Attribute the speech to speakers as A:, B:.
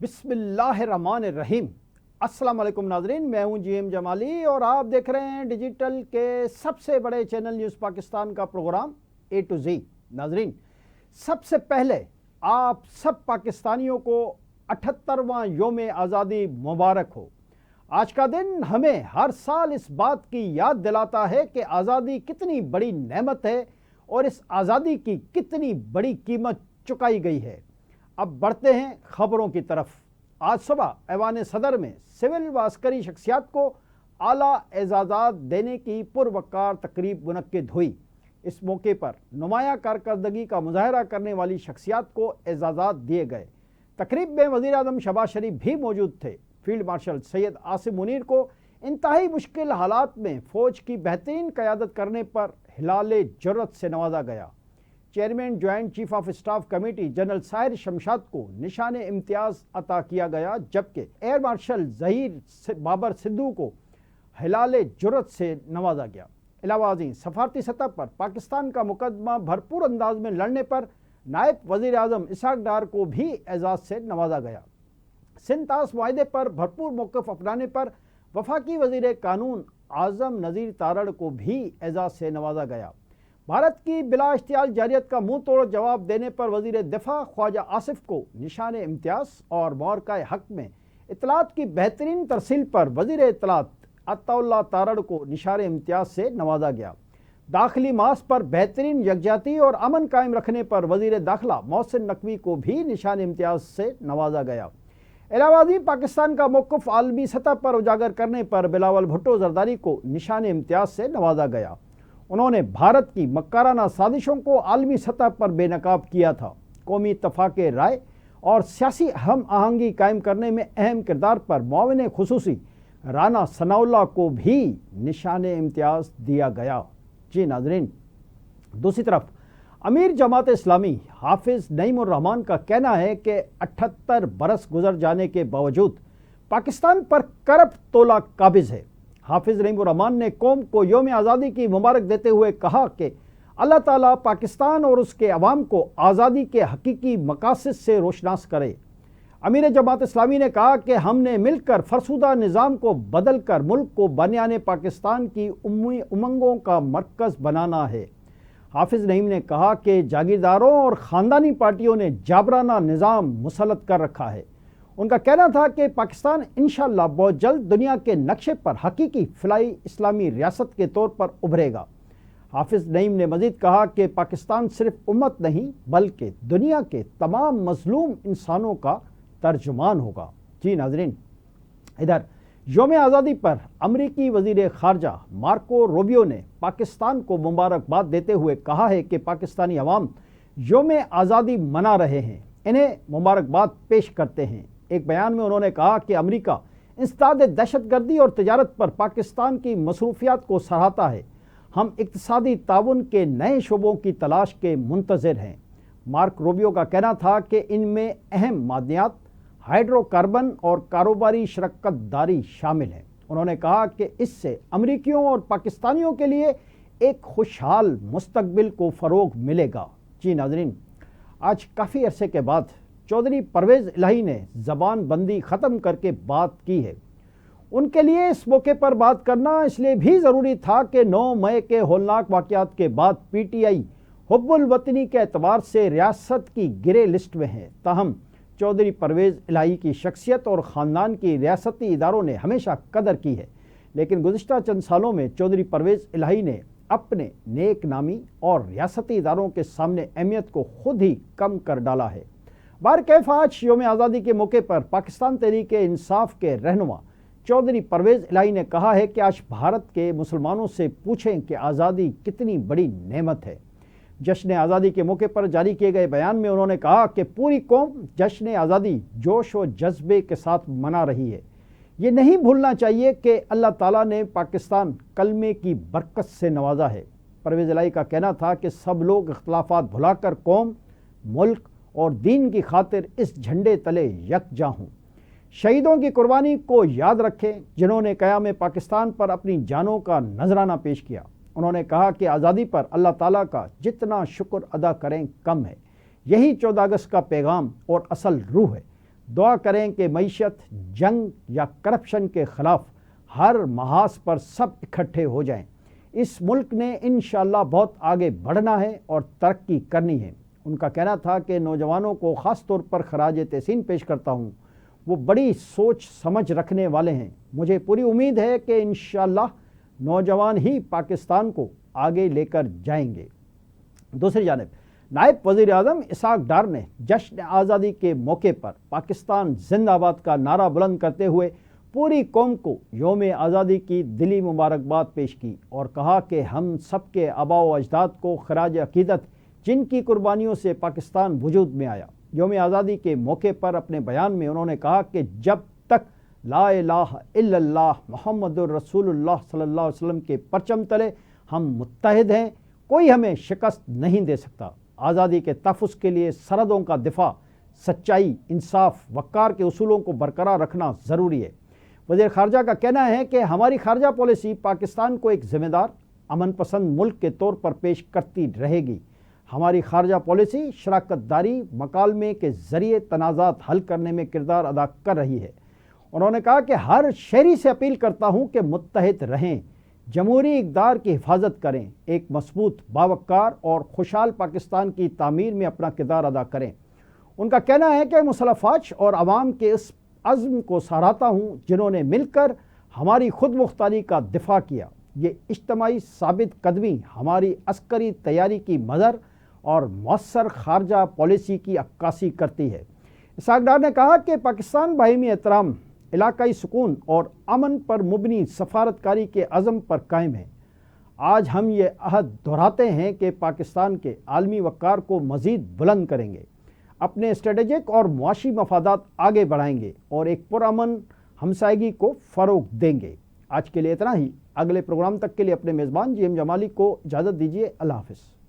A: بسم اللہ الرحمن الرحیم۔ السلام علیکم ناظرین، میں ہوں جی ایم جمالی اور آپ دیکھ رہے ہیں ڈیجیٹل کے سب سے بڑے چینل نیوز پاکستان کا پروگرام اے ٹو زی۔ ناظرین، سب سے پہلے آپ سب پاکستانیوں کو 78واں یوم آزادی مبارک ہو۔ آج کا دن ہمیں ہر سال اس بات کی یاد دلاتا ہے کہ آزادی کتنی بڑی نعمت ہے اور اس آزادی کی کتنی بڑی قیمت چکائی گئی ہے۔ اب بڑھتے ہیں خبروں کی طرف۔ آج صبح ایوان صدر میں سول و عسکری شخصیات کو اعلیٰ اعزازات دینے کی پروقار تقریب منعقد ہوئی۔ اس موقع پر نمایاں کارکردگی کا مظاہرہ کرنے والی شخصیات کو اعزازات دیے گئے۔ تقریب میں وزیر اعظم شہباز شریف بھی موجود تھے۔ فیلڈ مارشل سید عاصم منیر کو انتہائی مشکل حالات میں فوج کی بہترین قیادت کرنے پر ہلال جرأت سے نوازا گیا۔ Chairman joint chief of staff committee general Sahir Shamshad کو نشان امتیاز عطا کیا گیا، جبکہ ایئر مارشل ظہیر بابر سدھو کو ہلال جرأت سے نوازا گیا۔ علاوہ ازیں سفارتی سطح پر پاکستان کا مقدمہ بھرپور انداز میں لڑنے پر نائب وزیر اعظم اسحاق ڈار کو بھی اعزاز سے نوازا گیا۔ سندھ طاس معاہدے پر بھرپور موقف اپنانے پر وفاقی وزیر قانون اعظم نذیر تارڑ کو بھی اعزاز سے نوازا گیا۔ بھارت کی بلا اشتعال جارحیت کا منہ توڑ جواب دینے پر وزیر دفاع خواجہ آصف کو نشان امتیاز اور مورکہ حق میں اطلاعات کی بہترین ترسیل پر وزیر اطلاعات عطا اللہ تارڑ کو نشان امتیاز سے نوازا گیا۔ داخلی محاذ پر بہترین یکجہتی اور امن قائم رکھنے پر وزیر داخلہ محسن نقوی کو بھی نشان امتیاز سے نوازا گیا۔ علاوہ ازیں پاکستان کا موقف عالمی سطح پر اجاگر کرنے پر بلاول بھٹو زرداری کو نشان امتیاز سے نوازا گیا۔ انہوں نے بھارت کی مکارانہ سازشوں کو عالمی سطح پر بے نقاب کیا تھا۔ قومی اتفاق رائے اور سیاسی ہم آہنگی قائم کرنے میں اہم کردار پر معاون خصوصی رانا ثناء اللہ کو بھی نشان امتیاز دیا گیا۔ جی ناظرین، دوسری طرف امیر جماعت اسلامی حافظ نعیم الرحمن کا کہنا ہے کہ 78 برس گزر جانے کے باوجود پاکستان پر کرپٹ تولہ قابض ہے۔ حافظ نعیم الرحمن نے قوم کو یوم آزادی کی مبارک دیتے ہوئے کہا کہ اللہ تعالیٰ پاکستان اور اس کے عوام کو آزادی کے حقیقی مقاصد سے روشناس کرے۔ امیر جماعت اسلامی نے کہا کہ ہم نے مل کر فرسودہ نظام کو بدل کر ملک کو بنیان پاکستان کی امنگوں کا مرکز بنانا ہے۔ حافظ نعیم نے کہا کہ جاگیرداروں اور خاندانی پارٹیوں نے جابرانہ نظام مسلط کر رکھا ہے۔ ان کا کہنا تھا کہ پاکستان انشاءاللہ بہت جلد دنیا کے نقشے پر حقیقی فلاحی اسلامی ریاست کے طور پر ابھرے گا۔ حافظ نعیم نے مزید کہا کہ پاکستان صرف امت نہیں بلکہ دنیا کے تمام مظلوم انسانوں کا ترجمان ہوگا۔ جی ناظرین، ادھر یوم آزادی پر امریکی وزیر خارجہ مارکو روبیو نے پاکستان کو مبارکباد دیتے ہوئے کہا ہے کہ پاکستانی عوام یوم آزادی منا رہے ہیں، انہیں مبارکباد پیش کرتے ہیں۔ ایک بیان میں انہوں نے کہا کہ امریکہ انسداد دہشت گردی اور تجارت پر پاکستان کی مصروفیات کو سراہتا ہے۔ ہم اقتصادی تعاون کے نئے شعبوں کی تلاش کے منتظر ہیں۔ مارک روبیو کا کہنا تھا کہ ان میں اہم معدنیات، ہائیڈرو کاربن اور کاروباری شراکت داری شامل ہیں۔ انہوں نے کہا کہ اس سے امریکیوں اور پاکستانیوں کے لیے ایک خوشحال مستقبل کو فروغ ملے گا۔ جی ناظرین، آج کافی عرصے کے بعد چودھری پرویز الہی نے زبان بندی ختم کر کے بات کی ہے۔ ان کے لیے اس موقع پر بات کرنا اس لیے بھی ضروری تھا کہ 9 مئی کے ہولناک واقعات کے بعد پی ٹی آئی حب الوطنی کے اعتبار سے ریاست کی گرے لسٹ میں ہے۔ تاہم چودھری پرویز الہی کی شخصیت اور خاندان کی ریاستی اداروں نے ہمیشہ قدر کی ہے، لیکن گزشتہ چند سالوں میں چودھری پرویز الہی نے اپنے نیک نامی اور ریاستی اداروں کے سامنے اہمیت کو خود ہی کم کر ڈالا ہے۔ بہرکیف آج یوم آزادی کے موقع پر پاکستان تحریک انصاف کے رہنما چودھری پرویز الہی نے کہا ہے کہ آج بھارت کے مسلمانوں سے پوچھیں کہ آزادی کتنی بڑی نعمت ہے۔ جشن آزادی کے موقع پر جاری کیے گئے بیان میں انہوں نے کہا کہ پوری قوم جشن آزادی جوش و جذبے کے ساتھ منا رہی ہے۔ یہ نہیں بھولنا چاہیے کہ اللہ تعالیٰ نے پاکستان کلمے کی برکت سے نوازا ہے۔ پرویز الہی کا کہنا تھا کہ سب لوگ اختلافات بھلا کر قوم، ملک اور دین کی خاطر اس جھنڈے تلے یکجا ہوں۔ شہیدوں کی قربانی کو یاد رکھیں جنہوں نے قیام پاکستان پر اپنی جانوں کا نذرانہ پیش کیا۔ انہوں نے کہا کہ آزادی پر اللہ تعالیٰ کا جتنا شکر ادا کریں کم ہے۔ یہی 14 اگست کا پیغام اور اصل روح ہے۔ دعا کریں کہ معیشت، جنگ یا کرپشن کے خلاف ہر محاذ پر سب اکٹھے ہو جائیں۔ اس ملک نے انشاءاللہ بہت آگے بڑھنا ہے اور ترقی کرنی ہے۔ ان کا کہنا تھا کہ نوجوانوں کو خاص طور پر خراج تحسین پیش کرتا ہوں، وہ بڑی سوچ سمجھ رکھنے والے ہیں۔ مجھے پوری امید ہے کہ انشاءاللہ نوجوان ہی پاکستان کو آگے لے کر جائیں گے۔ دوسری جانب نائب وزیر اعظم اسحاق ڈار نے جشن آزادی کے موقع پر پاکستان زندہ باد کا نعرہ بلند کرتے ہوئے پوری قوم کو یوم آزادی کی دلی مبارکباد پیش کی اور کہا کہ ہم سب کے آباء و اجداد کو خراج عقیدت، جن کی قربانیوں سے پاکستان وجود میں آیا۔ یوم آزادی کے موقع پر اپنے بیان میں انہوں نے کہا کہ جب تک لا الہ الا اللہ محمد الرسول اللہ صلی اللہ علیہ وسلم کے پرچم تلے ہم متحد ہیں، کوئی ہمیں شکست نہیں دے سکتا۔ آزادی کے تحفظ کے لیے سرحدوں کا دفاع، سچائی، انصاف، وقار کے اصولوں کو برقرار رکھنا ضروری ہے۔ وزیر خارجہ کا کہنا ہے کہ ہماری خارجہ پالیسی پاکستان کو ایک ذمہ دار، امن پسند ملک کے طور پر پیش کرتی رہے گی۔ ہماری خارجہ پالیسی شراکت داری، مکالمے کے ذریعے تنازعات حل کرنے میں کردار ادا کر رہی ہے۔ انہوں نے کہا کہ ہر شہری سے اپیل کرتا ہوں کہ متحد رہیں، جمہوری اقدار کی حفاظت کریں، ایک مضبوط، باوقار اور خوشحال پاکستان کی تعمیر میں اپنا کردار ادا کریں۔ ان کا کہنا ہے کہ مسلح افواج اور عوام کے اس عزم کو سراہتا ہوں جنہوں نے مل کر ہماری خود مختاری کا دفاع کیا۔ یہ اجتماعی ثابت قدمی ہماری عسکری تیاری کی مظہر اور مؤثر خارجہ پالیسی کی عکاسی کرتی ہے۔ اسحاق ڈار نے کہا کہ پاکستان باہمی احترام، علاقائی سکون اور امن پر مبنی سفارتکاری کے عزم پر قائم ہے۔ آج ہم یہ عہد دہراتے ہیں کہ پاکستان کے عالمی وقار کو مزید بلند کریں گے، اپنے اسٹریٹجک اور معاشی مفادات آگے بڑھائیں گے اور ایک پرامن ہمسائیگی کو فروغ دیں گے۔ آج کے لیے اتنا ہی۔ اگلے پروگرام تک کے لیے اپنے میزبان جی ایم جمالی کو اجازت دیجیے۔ اللہ حافظ۔